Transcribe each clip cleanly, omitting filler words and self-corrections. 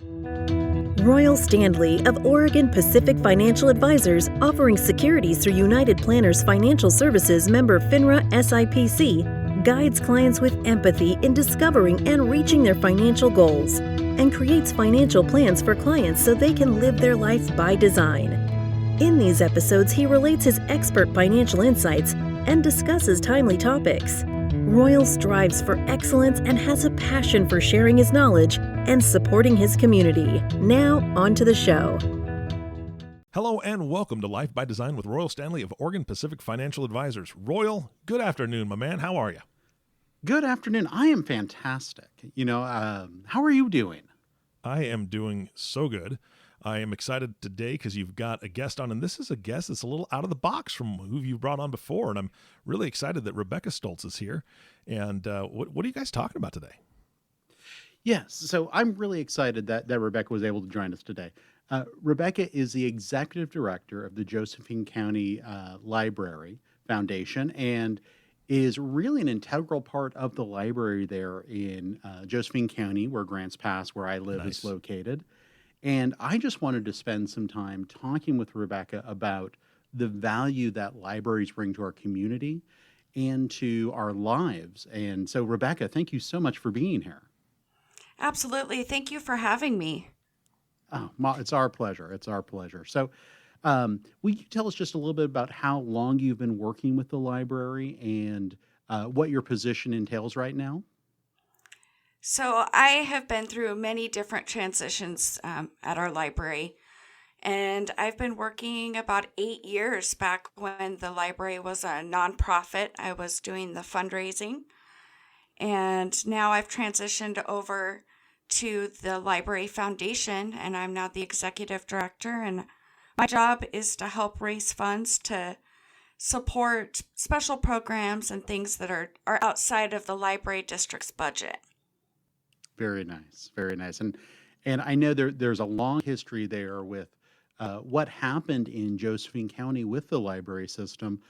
Royal Standley of Oregon Pacific Financial Advisors, offering securities through United Planners Financial Services member FINRA SIPC, guides clients with empathy in discovering and reaching their financial goals, and creates financial plans for clients so they can live their life by design. In these episodes, he relates his expert financial insights and discusses timely topics. Royal strives for excellence and has a passion for sharing his knowledge and supporting his community. Now, on to the show. Hello and welcome to Life by Design with Royal Standley of Oregon Pacific Financial Advisors. Royal, good afternoon, my man. How are you? Good afternoon. I am fantastic. How are you doing? I am doing so good. I am excited today because you've got a guest on, and this is a guest that's a little out of the box from who you've brought on before, and I'm really excited that Rebecca Stoltz is here. And what are you guys talking about today? Yes, so I'm really excited that Rebecca was able to join us today. Rebecca is the executive director of the Josephine Community Library Foundation and is really an integral part of the library there in Josephine County, where Grants Pass, where I live, Nice. is located. And I just wanted to spend some time talking with Rebecca about the value that libraries bring to our community and to our lives. And so, Rebecca, thank you so much for being here. Absolutely. Thank you for having me. Oh, it's our pleasure. It's our pleasure. So, will you tell us just a little bit about how long you've been working with the library and what your position entails right now? So I have been through many different transitions at our library, and I've been working about 8 years back when the library was a nonprofit. I was doing the fundraising, and now I've transitioned over to the Library Foundation, and I'm now the executive director, and my job is to help raise funds to support special programs and things that are outside of the library district's budget. Very nice, very nice. And I know there's a long history there with what happened in Josephine County with the library system.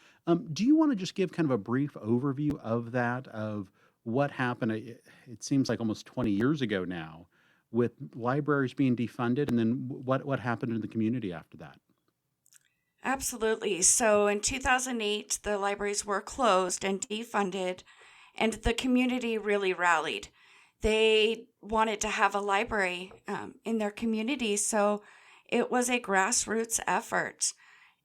Do you want to just give kind of a brief overview of that, of what happened? It seems like almost 20 years ago now, with libraries being defunded, and then what happened in the community after that? Absolutely. So in 2008, the libraries were closed and defunded, and the community really rallied. They wanted to have a library in their community, so it was a grassroots effort,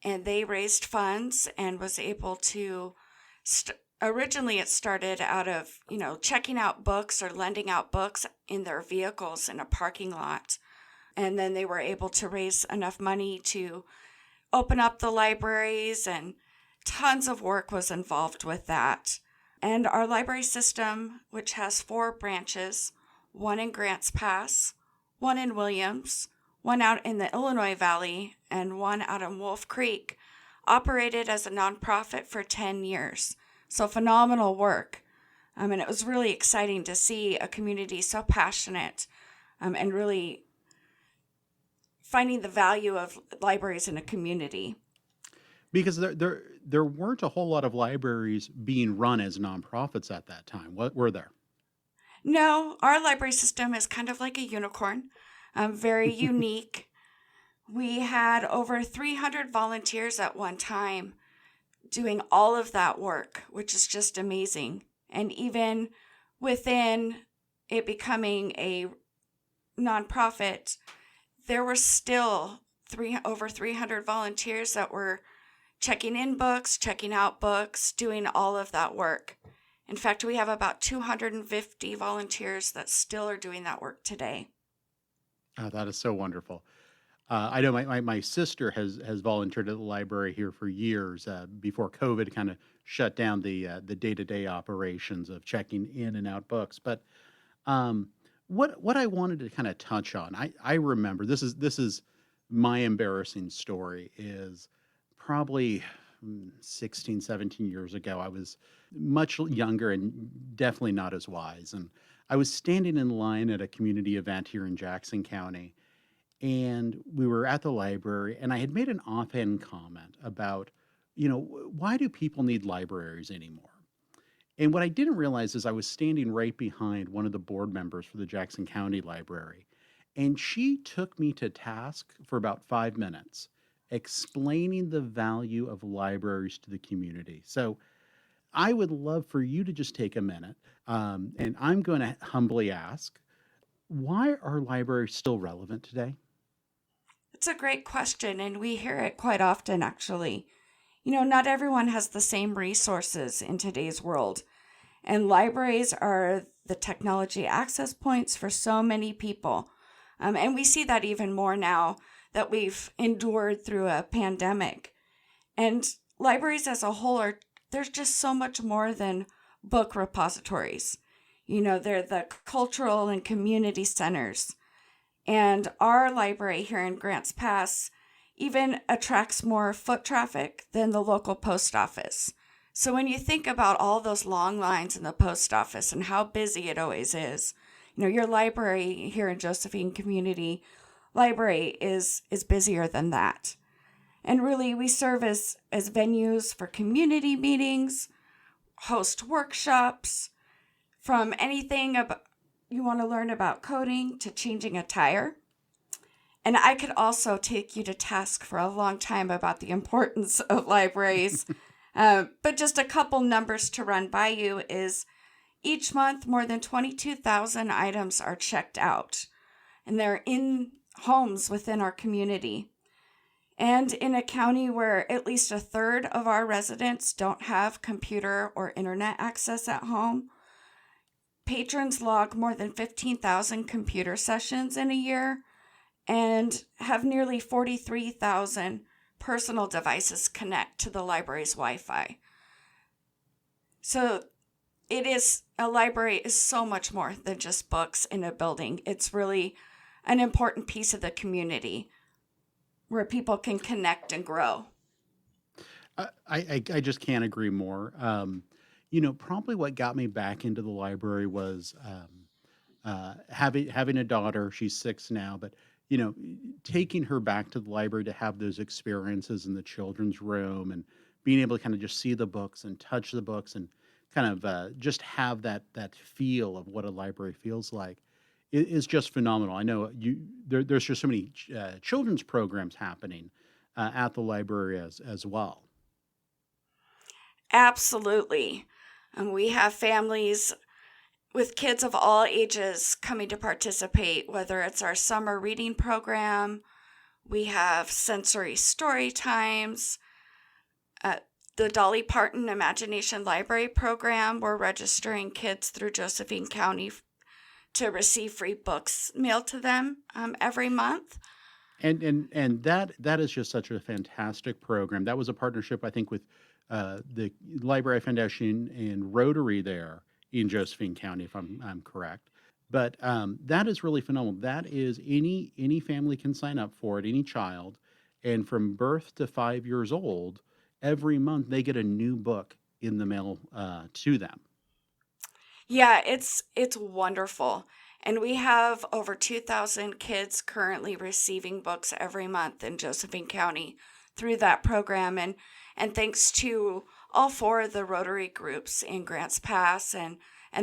and they raised funds and was able to. Originally, it started out of checking out books or lending out books in their vehicles in a parking lot, and then they were able to raise enough money to open up the libraries, and tons of work was involved with that. And our library system, which has 4 branches, one in Grants Pass, one in Williams, one out in the Illinois Valley, and one out in Wolf Creek, operated as a nonprofit for 10 years. So phenomenal work. And it was really exciting to see a community so passionate and really finding the value of libraries in a community. Because there weren't a whole lot of libraries being run as nonprofits at that time. What were there? No, our library system is kind of like a unicorn, very unique. We had over 300 volunteers at one time doing all of that work, which is just amazing. And even within it becoming a nonprofit, there were still over 300 volunteers that were checking in books, checking out books, doing all of that work. In fact, we have about 250 volunteers that still are doing that work today. Oh, that is so wonderful. I know my sister has volunteered at the library here for years before COVID kind of shut down the day-to-day operations of checking in and out books. But what I wanted to kind of touch on, I remember this is my embarrassing story, is probably 16, 17 years ago. I was much younger and definitely not as wise. And I was standing in line at a community event here in Jackson County, and we were at the library, and I had made an offhand comment about, why do people need libraries anymore? And what I didn't realize is I was standing right behind one of the board members for the Jackson County Library. And she took me to task for about 5 minutes, explaining the value of libraries to the community. So I would love for you to just take a minute, and I'm going to humbly ask, why are libraries still relevant today? It's a great question, and we hear it quite often, actually. Not everyone has the same resources in today's world, and libraries are the technology access points for so many people. And we see that even more now that we've endured through a pandemic. And libraries as a whole there's just so much more than book repositories. They're the cultural and community centers. And our library here in Grants Pass even attracts more foot traffic than the local post office. So when you think about all those long lines in the post office and how busy it always is, your library here in Josephine Community Library is busier than that. And really, we serve as venues for community meetings, host workshops, from anything about you want to learn about coding to changing a tire. And I could also take you to task for a long time about the importance of libraries. But just a couple numbers to run by you is each month, more than 22,000 items are checked out, and they're in homes within our community. And in a county where at least a third of our residents don't have computer or internet access at home, patrons log more than 15,000 computer sessions in a year and have nearly 43,000 personal devices connect to the library's Wi-Fi. So a library is so much more than just books in a building. It's really an important piece of the community where people can connect and grow. I just can't agree more. Probably what got me back into the library was having a daughter. She's 6 now, but taking her back to the library to have those experiences in the children's room and being able to kind of just see the books and touch the books and kind of just have that feel of what a library feels like is just phenomenal. I know there's just so many children's programs happening at the library as well. Absolutely. We have families with kids of all ages coming to participate, whether it's our summer reading program, we have sensory story times, the Dolly Parton Imagination Library program. We're registering kids through Josephine County to receive free books mailed to them every month. And that is just such a fantastic program. That was a partnership, I think, with the Library Foundation and Rotary there in Josephine County, if I'm correct. But that is really phenomenal. That is any family can sign up for it, any child, and from birth to 5 years old, every month they get a new book in the mail to them. Yeah, it's wonderful. And we have over 2,000 kids currently receiving books every month in Josephine County through that program. And thanks to all 4 of the Rotary groups in Grants Pass and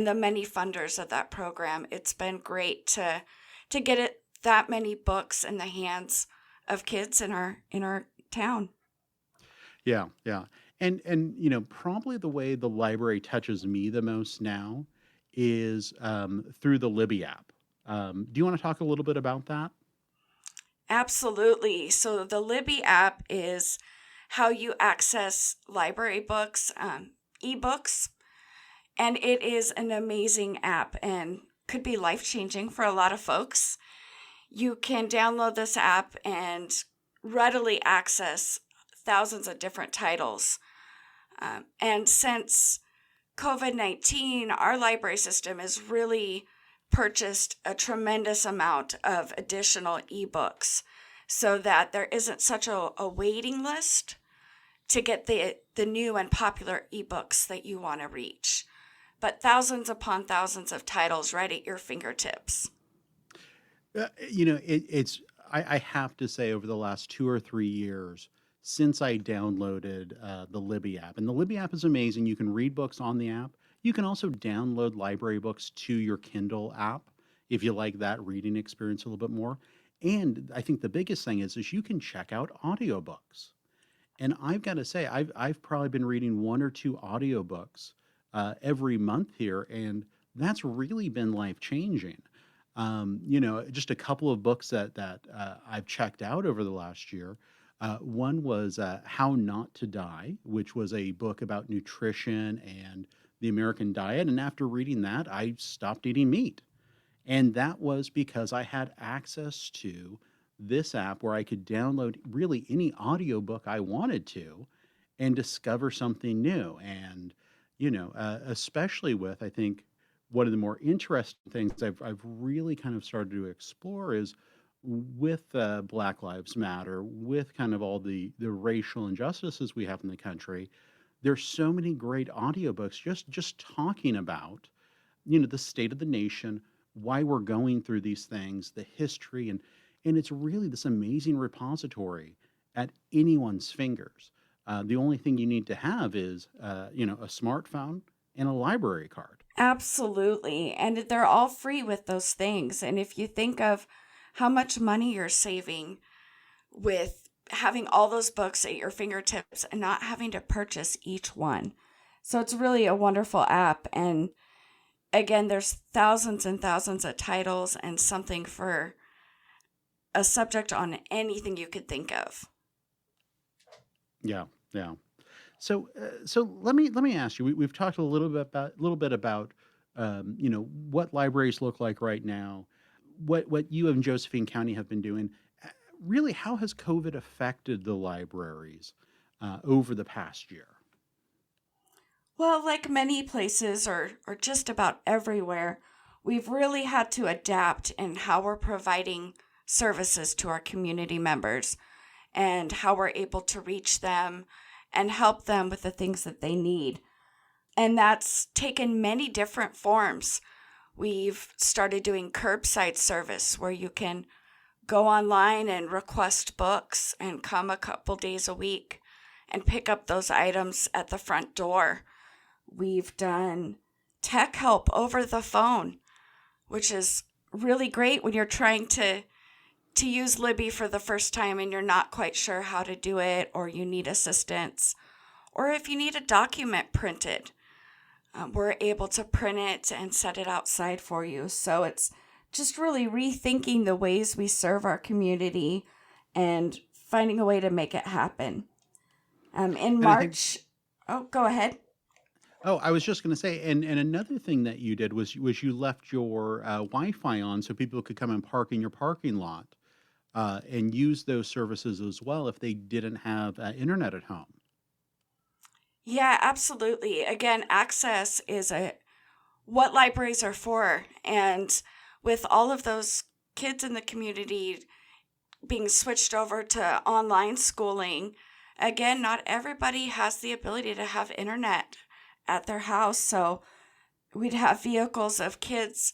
the many funders of that program, it's been great to get that many books in the hands of kids in our town. Yeah, yeah. And probably the way the library touches me the most now is through the Libby app. Do you want to talk a little bit about that? Absolutely. So the Libby app is how you access library books, ebooks, and it is an amazing app and could be life-changing for a lot of folks. You can download this app and readily access thousands of different titles. And since COVID-19, our library system has really purchased a tremendous amount of additional ebooks so that there isn't such a waiting list to get the new and popular ebooks that you want to reach, but thousands upon thousands of titles right at your fingertips. I have to say over the last 2 or 3 years since I downloaded the Libby app, and the Libby app is amazing. You can read books on the app. You can also download library books to your Kindle app if you like that reading experience a little bit more. And I think the biggest thing is you can check out audiobooks. And I've got to say, I've probably been reading one or two audiobooks every month here, and that's really been life changing. Just a couple of books that I've checked out over the last year. One was How Not to Die, which was a book about nutrition and the American diet. And after reading that, I stopped eating meat. And that was because I had access to this app where I could download really any audiobook I wanted to and discover something new. And, especially with, I think, one of the more interesting things I've really kind of started to explore is with Black Lives Matter, with kind of all the racial injustices we have in the country. There's so many great audiobooks just talking about, the state of the nation, why we're going through these things, the history, and it's really this amazing repository at anyone's fingers. The only thing you need to have is, a smartphone and a library card. Absolutely. And they're all free with those things. And if you think of how much money you're saving with having all those books at your fingertips and not having to purchase each one. So it's really a wonderful app. And again, there's thousands and thousands of titles and something for a subject on anything you could think of. Yeah, yeah. So let me ask you. We've talked a little bit about what libraries look like right now, what you and Josephine County have been doing. Really, how has COVID affected the libraries over the past year? Well, like many places or just about everywhere, we've really had to adapt in how we're providing services to our community members and how we're able to reach them and help them with the things that they need. And that's taken many different forms. We've started doing curbside service where you can go online and request books and come a couple days a week and pick up those items at the front door. We've done tech help over the phone, which is really great when you're trying to use Libby for the first time and you're not quite sure how to do it, or you need assistance, or if you need a document printed, we're able to print it and set it outside for you. So it's just really rethinking the ways we serve our community and finding a way to make it happen. In March, go ahead. Oh, I was just going to say, and another thing that you did was you left your Wi-Fi on so people could come and park in your parking lot and use those services as well if they didn't have internet at home. Yeah, absolutely. Again, access is what libraries are for. And with all of those kids in the community being switched over to online schooling, again, not everybody has the ability to have internet at their house. So we'd have vehicles of kids,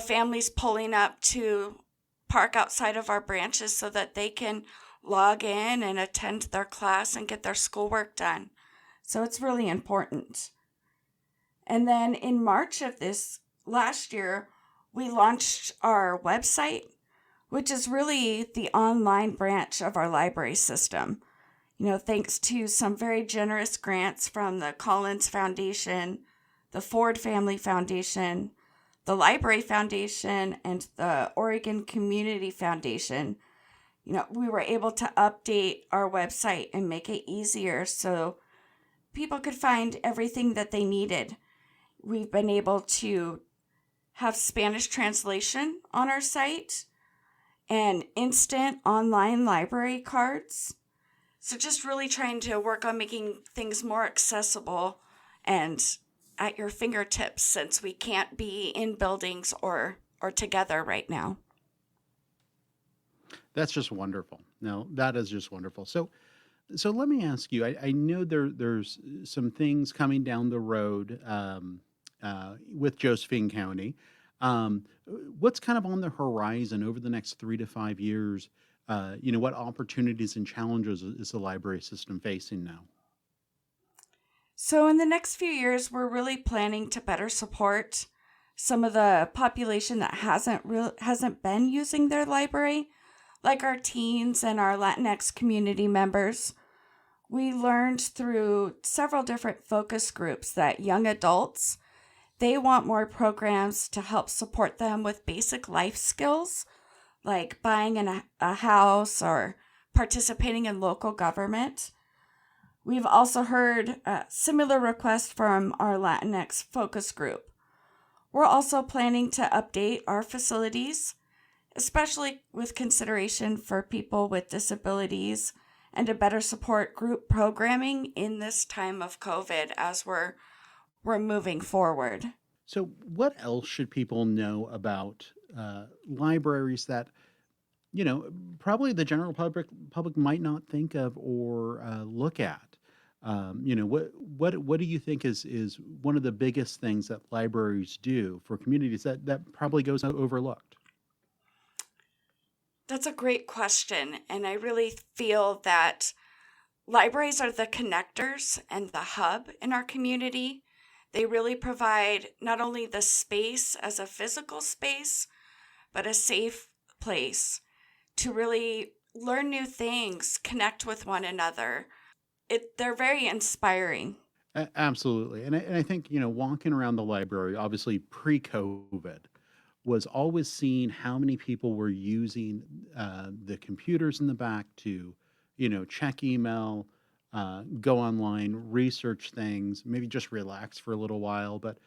families pulling up to park outside of our branches so that they can log in and attend their class and get their schoolwork done. So it's really important. And then in March of this last year, we launched our website, which is really the online branch of our library system. Thanks to some very generous grants from the Collins Foundation, the Ford Family Foundation, the Library Foundation, and the Oregon Community Foundation, we were able to update our website and make it easier so people could find everything that they needed. We've been able to have Spanish translation on our site and instant online library cards. So just really trying to work on making things more accessible and at your fingertips, since we can't be in buildings or together right now. That's just wonderful. No, that is just wonderful. So let me ask you, I know there's some things coming down the road with Josephine County. What's kind of on the horizon over the next 3 to 5 years? What opportunities and challenges is the library system facing now? So in the next few years, we're really planning to better support some of the population that hasn't been using their library, like our teens and our Latinx community members. We learned through several different focus groups that young adults, they want more programs to help support them with basic life skills, like buying a house or participating in local government. We've also heard similar requests from our Latinx focus group. We're also planning to update our facilities, especially with consideration for people with disabilities, and to better support group programming in this time of COVID as we're moving forward. So, what else should people know about libraries that, probably the general public might not think of or look at? What do you think is one of the biggest things that libraries do for communities that probably goes overlooked? That's a great question, and I really feel that libraries are the connectors and the hub in our community. They really provide not only the space as a physical space, but a safe place to really learn new things, connect with one another. They're very inspiring. Absolutely. And I think, walking around the library, obviously pre-COVID, was always seeing how many people were using the computers in the back to, check email, go online, research things, maybe just relax for a little while. But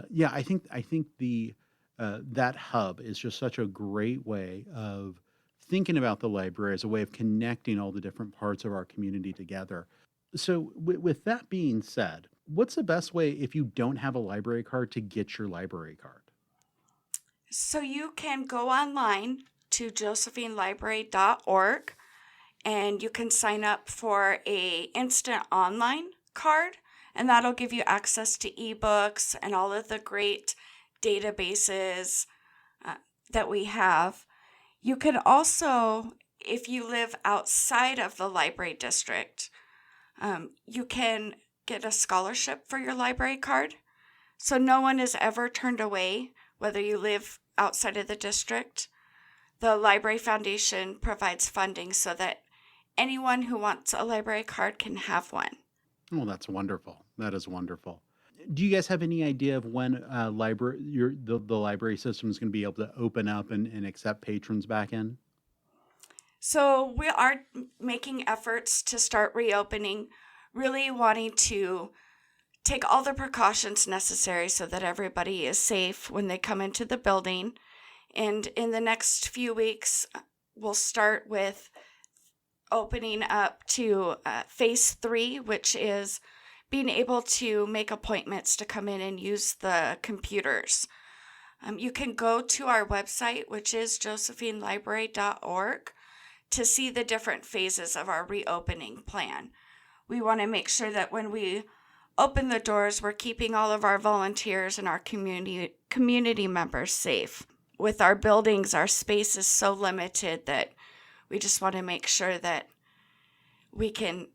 yeah, I think the that hub is just such a great way of thinking about the library as a way of connecting all the different parts of our community together. So, with that being said, what's the best way if you don't have a library card to get your library card? So you can go online to josephinelibrary.org and you can sign up for a instant online card, and that'll give you access to ebooks and all of the great databases that we have. You can also, if you live outside of the library district, you can get a scholarship for your library card. So no one is ever turned away, whether you live outside of the district. The Library Foundation provides funding so that anyone who wants a library card can have one. Oh, that's wonderful. That is wonderful. Do you guys have any idea of when the library system is going to be able to open up and accept patrons back in? So we are making efforts to start reopening, really wanting to take all the precautions necessary so that everybody is safe when they come into the building. And in the next few weeks, we'll start with opening up to phase 3, which is being able to make appointments to come in and use the computers. You can go to our website, which is josephinelibrary.org, to see the different phases of our reopening plan. We want to make sure that when we open the doors, we're keeping all of our volunteers and our community members safe. With our buildings, our space is so limited that we just want to make sure that we can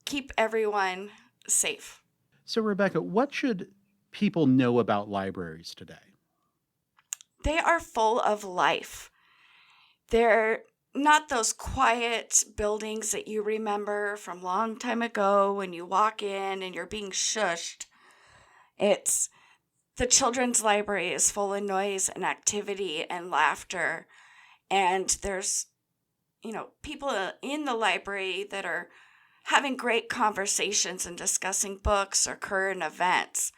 keep everyone safe. So, Rebecca, what should people know about libraries today? They are full of life. They're not those quiet buildings that you remember from a long time ago when you walk in and you're being shushed. The children's library is full of noise and activity and laughter. And there's, people in the library that are having great conversations and discussing books or current events.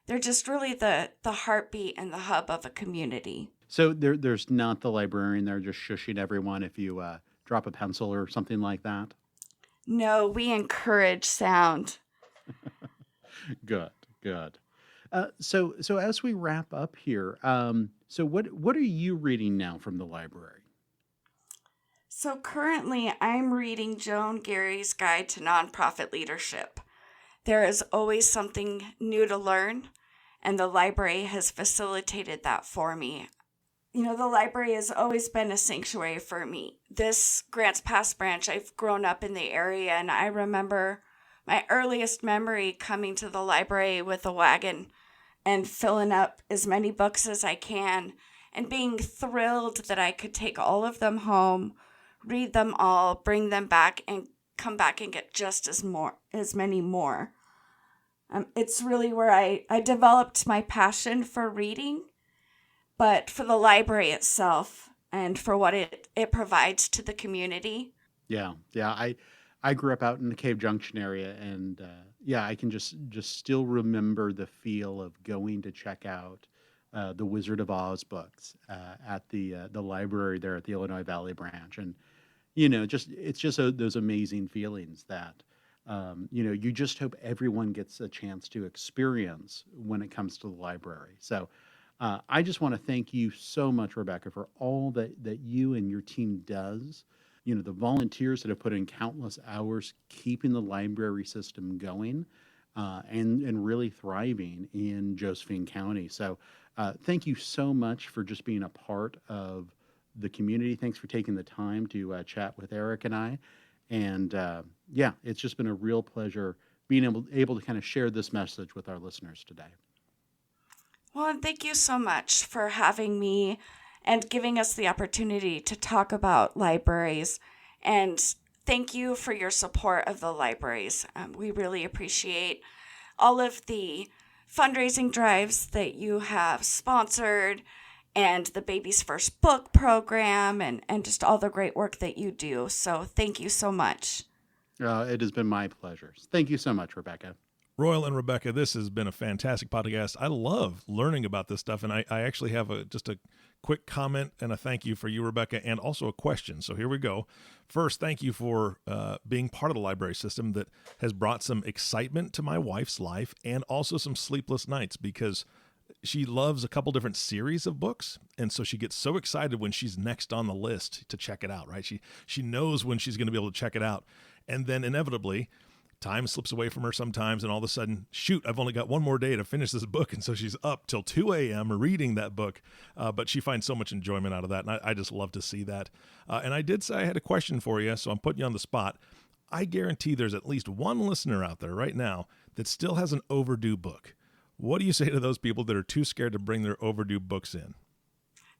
They're just really the heartbeat and the hub of a community. So there's not the librarian there just shushing everyone if you drop a pencil or something like that? No, we encourage sound. Good. So as we wrap up here, so what are you reading now from the library? So currently, I'm reading Joan Gary's Guide to Nonprofit Leadership. There is always something new to learn, and the library has facilitated that for me. The library has always been a sanctuary for me. This Grants Pass branch, I've grown up in the area, and I remember my earliest memory coming to the library with a wagon and filling up as many books as I can and being thrilled that I could take all of them home, read them all, bring them back, and come back and get just as many more. It's really where I developed my passion for reading, but for the library itself and for what it provides to the community. Yeah. I grew up out in the Cave Junction area, and I can just still remember the feel of going to check out the Wizard of Oz books at the library there at the Illinois Valley branch, and it's just those amazing feelings that you just hope everyone gets a chance to experience when it comes to the library. So I just want to thank you so much, Rebecca, for all that you and your team does. The volunteers that have put in countless hours keeping the library system going and really thriving in Josephine County. So thank you so much for just being a part of the community. Thanks for taking the time to chat with Eric and I. And it's just been a real pleasure being able to kind of share this message with our listeners today. Well, and thank you so much for having me and giving us the opportunity to talk about libraries. And thank you for your support of the libraries. We really appreciate all of the fundraising drives that you have sponsored and the Baby's First Book program and just all the great work that you do. So thank you so much. It has been my pleasure. Thank you so much, Rebecca. Royal and Rebecca, this has been a fantastic podcast. I love learning about this stuff, and I actually have just a quick comment and a thank you for you, Rebecca, and also a question. So here we go. First, thank you for being part of the library system that has brought some excitement to my wife's life and also some sleepless nights, because she loves a couple different series of books, and so she gets so excited when she's next on the list to check it out, right? She knows when she's going to be able to check it out, and then inevitably time slips away from her sometimes, and all of a sudden, shoot, I've only got one more day to finish this book, and so she's up till 2 a.m. reading that book, but she finds so much enjoyment out of that, and I just love to see that. And I did say I had a question for you, so I'm putting you on the spot. I guarantee there's at least one listener out there right now that still has an overdue book. What do you say to those people that are too scared to bring their overdue books in?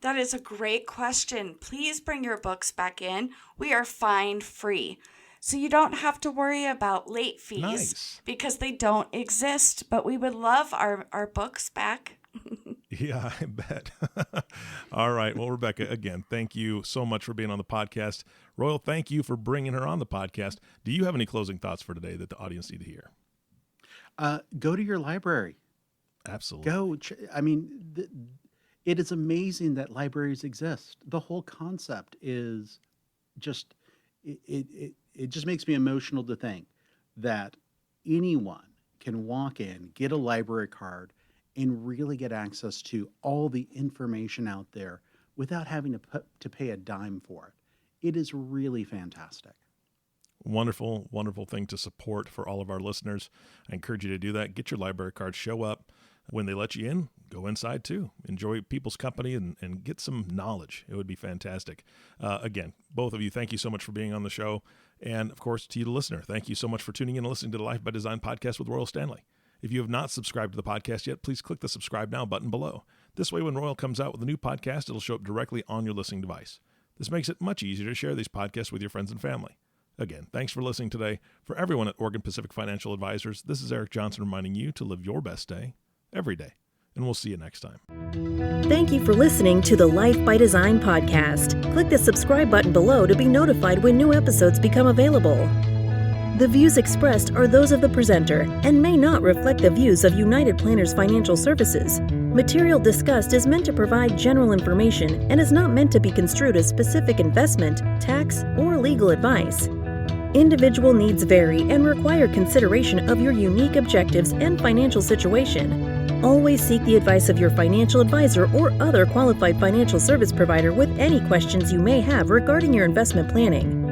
That is a great question. Please bring your books back in. We are fine free. So you don't have to worry about late fees because they don't exist, but we would love our books back. Yeah, I bet. All right. Well, Rebecca, again, thank you so much for being on the podcast. Royal, thank you for bringing her on the podcast. Do you have any closing thoughts for today that the audience need to hear? Go to your library. Absolutely. It is amazing that libraries exist. The whole concept is just, it just makes me emotional to think that anyone can walk in, get a library card, and really get access to all the information out there without having to pay a dime for it. It is really fantastic. Wonderful, wonderful thing to support for all of our listeners. I encourage you to do that. Get your library card, show up. When they let you in, go inside too. Enjoy people's company and get some knowledge. It would be fantastic. Again, both of you, thank you so much for being on the show. And of course, to you, the listener, thank you so much for tuning in and listening to the Life by Design podcast with Royal Standley. If you have not subscribed to the podcast yet, please click the subscribe now button below. This way, when Royal comes out with a new podcast, it'll show up directly on your listening device. This makes it much easier to share these podcasts with your friends and family. Again, thanks for listening today. For everyone at Oregon Pacific Financial Advisors, this is Eric Johnson reminding you to live your best day every day. And we'll see you next time. Thank you for listening to the Life by Design podcast. Click the subscribe button below to be notified when new episodes become available. The views expressed are those of the presenter and may not reflect the views of United Planners Financial Services. Material discussed is meant to provide general information and is not meant to be construed as specific investment, tax, or legal advice. Individual needs vary and require consideration of your unique objectives and financial situation. Always seek the advice of your financial advisor or other qualified financial service provider with any questions you may have regarding your investment planning.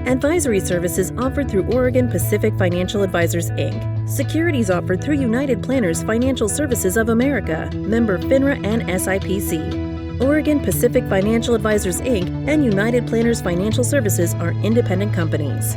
Advisory services offered through Oregon Pacific Financial Advisors, Inc. Securities offered through United Planners Financial Services of America, member FINRA and SIPC. Oregon Pacific Financial Advisors, Inc. and United Planners Financial Services are independent companies.